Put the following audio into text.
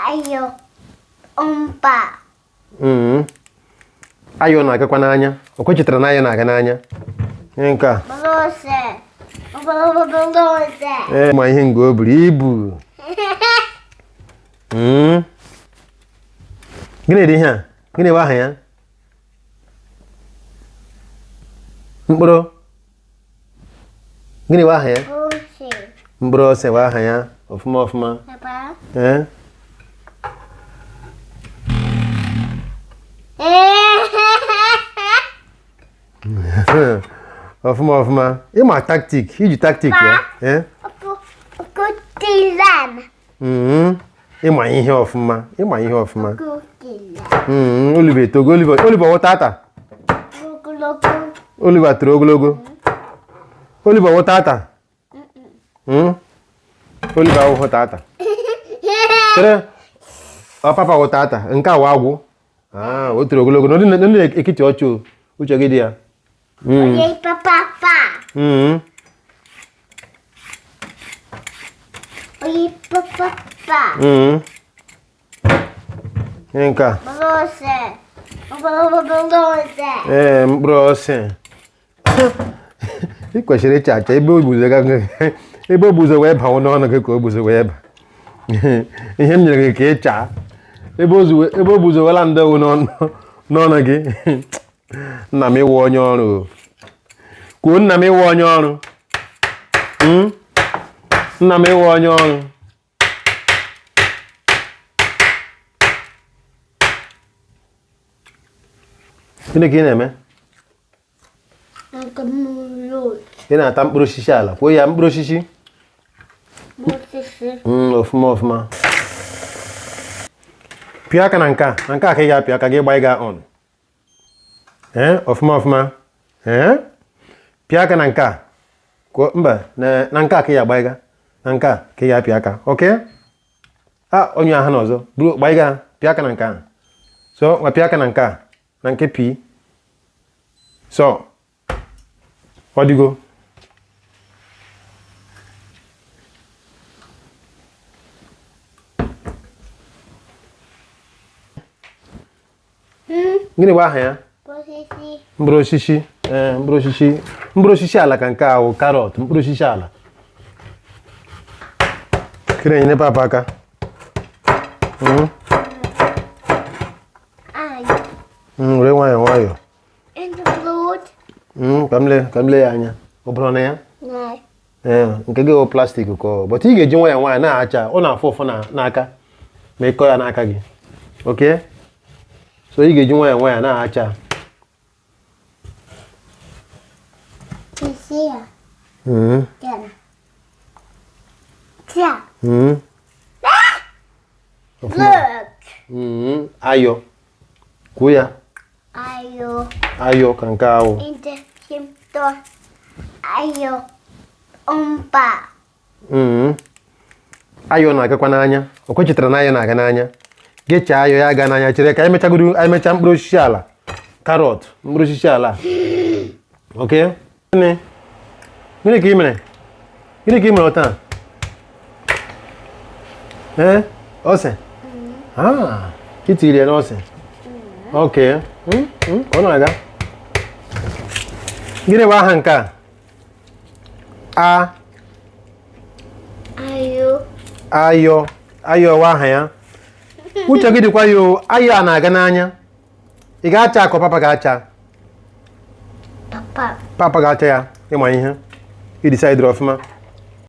Ayo. Ompa. Ayo na-agakwa n'anya. O kwechetara na ayo na-aga n'anya. Ihe nke a. Brose. Brose. Ma ihe ngo o buru ibu. Gịnị dị ihe a? Gịnị bụ aha ya? Mkpụrụ. Gịnị bụ aha ya? Brose. Mkpụrụ ose bụ aha ya. Ọfụma ọfụma. Papa. Ọfụma ọfụma. Ịma taktik, iji taktik ya. Kutilan. Ịma ihe ọfụma. Ịma ihe ọfụma. Kutilan. Oliver togo Oliver wụta ata. Oliver toro ogologo. Oliver wụta ata. Oliver wụta ata. Tere ọ papa wụta ata. Nke a wụ agwụ. O toro ogologo. Ndị ekiti ọchụ uche gị dị ya. Oye papa. Oye papa. Nke a. Brose. Brose. Mkpụrụ ose. Ị kwesịrị ịcha acha ebe o buzo wee bawo n'ọnụ gị ka o buzo wee ba. Ihe m nyere gị ka ị chaa. Ebe o buzo wela ndewo n'ọnụ gị. Nna m ịwụ onye ọrụ. Kwuo nna m ịwụ onye ọrụ. Nna m ịwụ onye ọrụ. Gịnị ka ị na-eme? Ị na-ata mkpụrụ osisi ala. Kwuo ya mkpụrụ osisi. Ọfụma ọfụma. Pịa aka na nke a. Na nke a ka ị ga-apịa aka gị gbaa ịga on. Ọfụma ọfụma. Pịa aka na nke a. Mba, na nke a ka ị ga-agba ịga. Na nke a ka ị ga-apịa aka. Okay? Onye ahụ n'ọzọ. Buru gbaa ịga pịa aka na nke a. So, nwa pịa aka na nke a. Na nke P. So, ọ dịgo. Gịnị bụ aha ya? Mkpụrụ osisi. Mkpụrụ osisi ala ka nke a wụ karọt. Mkpụrụ osisi ala. Kịrị enyere papa aka. Were nwayọọ nwayọọ. Ka m lee ya anya. Ọ bụrụ na ya? Nke gị wụ plastik ka ọ. But ị ga-eji nwayọọ nwayọọ na-acha. Ọ na-afụ ụfụ n'aka. Ma ịkọ ya n'aka gị. Okay? So ị ga-eji nwayọọ nwayọọ na-acha. Ayo. Kwuo ya. Ayo ka nke ahụ. Ayo. Ompa. Ayo na-agakwa n'anya. O kwechetara na ayo na-aga n'anya. Gechaa ayo ya aga n'anya. Chere ka anyị mechaa mkpụrụ osisi ala. Karọt. Mkpụrụ osisi ala. Okay? Gịnị ka ị mere? Gịnị ka ị mere taa? Ose? Ị tiri ya n'ose? Okay. Ọ na-aga. Gịnị bụ aha nke a? Ayo. Ayo bụ aha ya. Uche gị dịkwa ya. Ayo a na-aga n'anya. Ị ga-acha akọ papa ga-acha? Papa ga-acha ya. Ịma ihe. Ị decide ọfụma.